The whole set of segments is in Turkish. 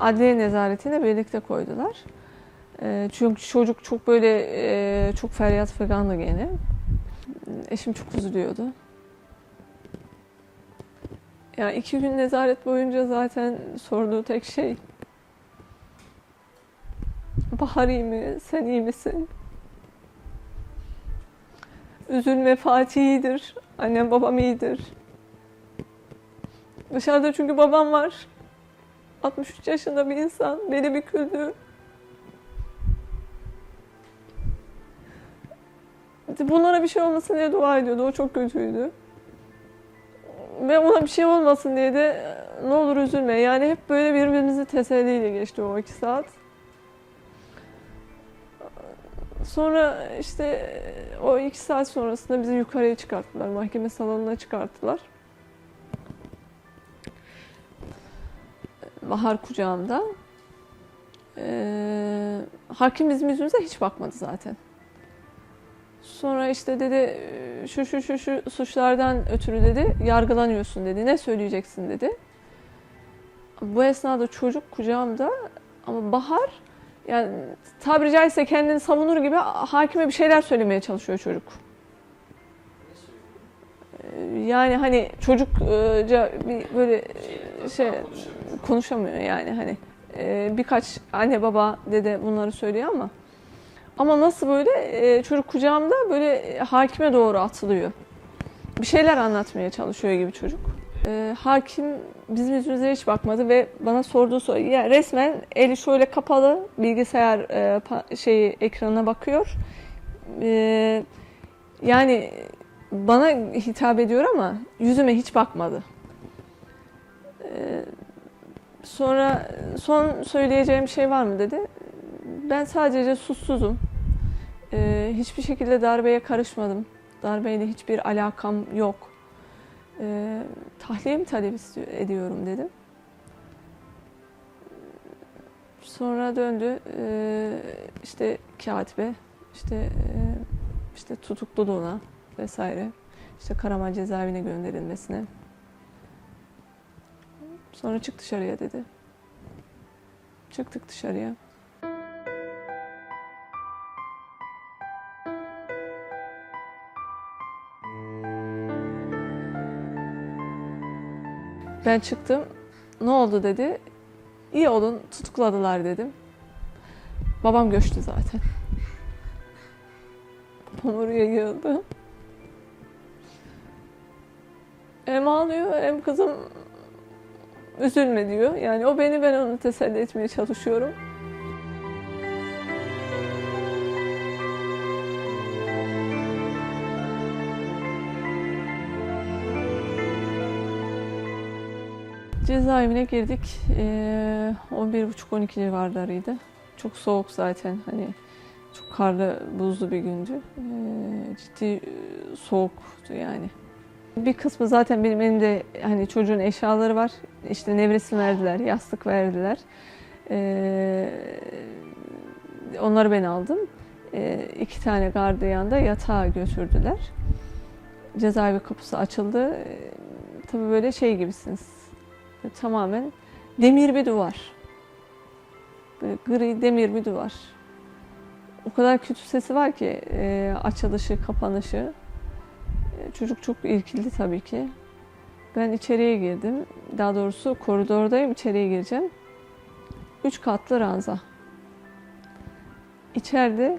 adliye nezaretine birlikte koydular. Çünkü çocuk çok böyle çok feryat figandı gene. Eşim çok üzülüyordu. Yani 2 gün nezaret boyunca zaten sorduğu tek şey, Bahar iyi mi? Sen iyi misin? Üzülme, Fatih iyidir. Annem babam iyidir. Dışarıda çünkü babam var. 63 yaşında bir insan. Beni büküldü. Bunlara bir şey olmasın diye dua ediyordu. O çok kötüydü. Ve ona bir şey olmasın diye de ne olur üzülme. Yani hep böyle birbirimizi teselliyle geçti o 2 saat. Sonra işte o 2 saat sonrasında bizi yukarıya çıkarttılar. Mahkeme salonuna çıkarttılar. Bahar kucağımda. Hakim bizim yüzümüze hiç bakmadı zaten. Sonra işte dedi şu suçlardan ötürü dedi yargılanıyorsun dedi. Ne söyleyeceksin dedi. Bu esnada çocuk kucağımda ama Bahar yani tabiri caizse kendini savunur gibi hakime bir şeyler söylemeye çalışıyor çocuk. Yani hani çocukça bir böyle şey konuşamıyor yani hani birkaç anne baba dede bunları söylüyor ama nasıl böyle çocuk kucağımda böyle hakime doğru atılıyor. Bir şeyler anlatmaya çalışıyor gibi çocuk. Hakim bizim yüzümüze hiç bakmadı ve bana sorduğu soru yani resmen eli şöyle kapalı bilgisayar ekranına bakıyor. Yani bana hitap ediyor ama yüzüme hiç bakmadı. Sonra son söyleyeceğim şey var mı dedi. Ben sadece suçsuzum. Hiçbir şekilde darbeye karışmadım. Darbeyle hiçbir alakam yok. Tahliye mi talep ediyorum dedim. Sonra döndü işte katibe, işte tutukluluğuna vesaire, işte Karaman cezaevine gönderilmesine. Sonra çık dışarıya dedi. Çıktık dışarıya. Ben çıktım. Ne oldu dedi. İyi olun tutukladılar dedim. Babam göçtü zaten. Babam oraya yığıldı. Hem ağlıyor hem kızım üzülme diyor. Yani o beni, ben onu teselli etmeye çalışıyorum. Cezaevine girdik. 11.30-12 civarlarıydı. Çok soğuk zaten. Hani çok karlı, buzlu bir gündü. Ciddi soğuktu yani. Bir kısmı zaten benim elimde hani çocuğun eşyaları var. İşte nevresim verdiler, yastık verdiler. Onları ben aldım. 2 tane gardiyan da yatağa götürdüler. Cezaevi kapısı açıldı. Tabii böyle şey gibisiniz. Tamamen demir bir duvar. Böyle gri demir bir duvar. O kadar kötü sesi var ki açılışı, kapanışı. Çocuk çok irkildi tabii ki. Ben içeriye girdim. Daha doğrusu koridordayım, içeriye gireceğim. 3 katlı ranza. İçeride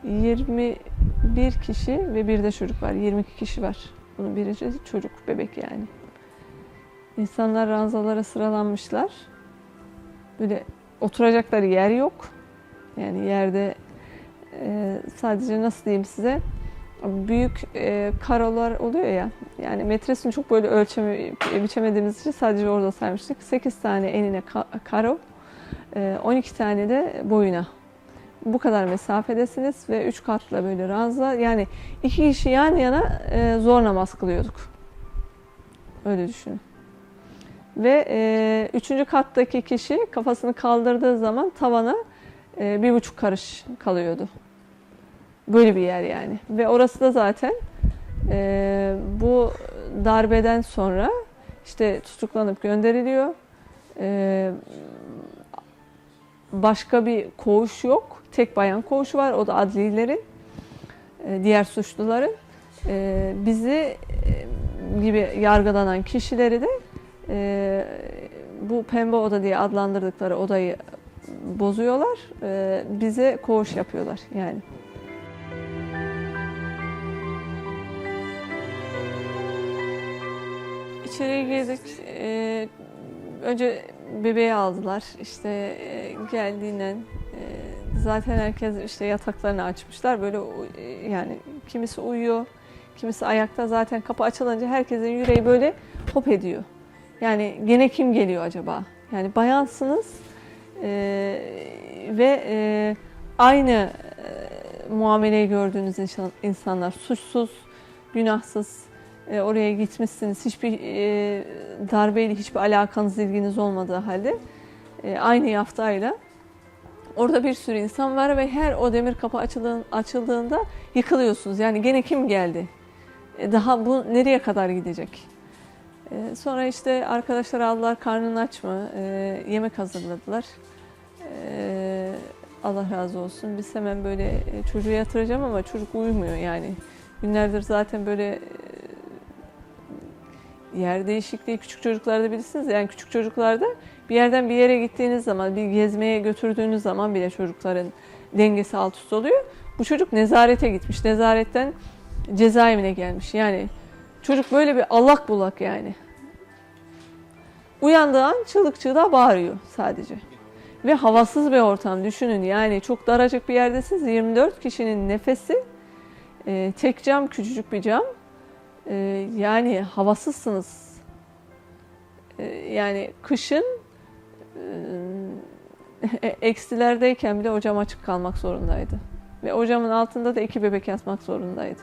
21 kişi ve bir de çocuk var. 22 kişi var. Bunun birisi çocuk, bebek yani. İnsanlar ranzalara sıralanmışlar. Böyle oturacakları yer yok. Yani yerde sadece nasıl diyeyim size, büyük karolar oluyor ya. Yani metresini çok böyle biçemediğimiz için sadece orada saymıştık. 8 tane enine karo, 12 tane de boyuna. Bu kadar mesafedesiniz ve 3 katla böyle ranza. Yani 2 kişi yan yana zor namaz kılıyorduk. Öyle düşünün. Ve 3. kattaki kişi kafasını kaldırdığı zaman tavana 1,5 karış kalıyordu. Böyle bir yer yani. Ve orası da zaten bu darbeden sonra işte tutuklanıp gönderiliyor. Başka bir koğuş yok. Tek bayan koğuşu var. O da adlilerin, diğer suçluları. Bizi gibi yargılanan kişileri de bu pembe oda diye adlandırdıkları odayı bozuyorlar. Bize koğuş yapıyorlar yani. İçeriye girdik. Önce bebeği aldılar. İşte geldiğinden zaten herkes işte yataklarını açmışlar. Böyle yani kimisi uyuyor, kimisi ayakta. Zaten kapı açılınca herkesin yüreği böyle hop ediyor. Yani gene kim geliyor acaba? Yani bayansınız ve aynı muameleyi gördüğünüz insanlar, suçsuz, günahsız. Oraya gitmişsiniz, hiçbir darbeyle hiçbir alakanız, ilginiz olmadığı halde aynı yaftayla orada bir sürü insan var ve her o demir kapı açıldığında yıkılıyorsunuz. Yani gene kim geldi? Daha bu nereye kadar gidecek? Sonra işte arkadaşlar aldılar, karnın aç mı? Yemek hazırladılar. Allah razı olsun. Biz hemen böyle çocuğu yatıracağım ama çocuk uyumuyor yani. Günlerdir zaten böyle yer değişikliği küçük çocuklarda bilirsiniz. Yani küçük çocuklarda bir yerden bir yere gittiğiniz zaman, bir gezmeye götürdüğünüz zaman bile çocukların dengesi alt üst oluyor. Bu çocuk nezarete gitmiş. Nezaretten cezaevine gelmiş. Yani çocuk böyle bir allak bullak yani. Uyandığı an çığlık çığlığa bağırıyor sadece. Ve havasız bir ortam düşünün. Yani çok daracık bir yerdesiniz. 24 kişinin nefesi. Tek cam, küçücük bir cam. Yani havasızsınız. Yani kışın eksilerdeyken bile o cam açık kalmak zorundaydı. Ve o camın altında da 2 bebek yatmak zorundaydı.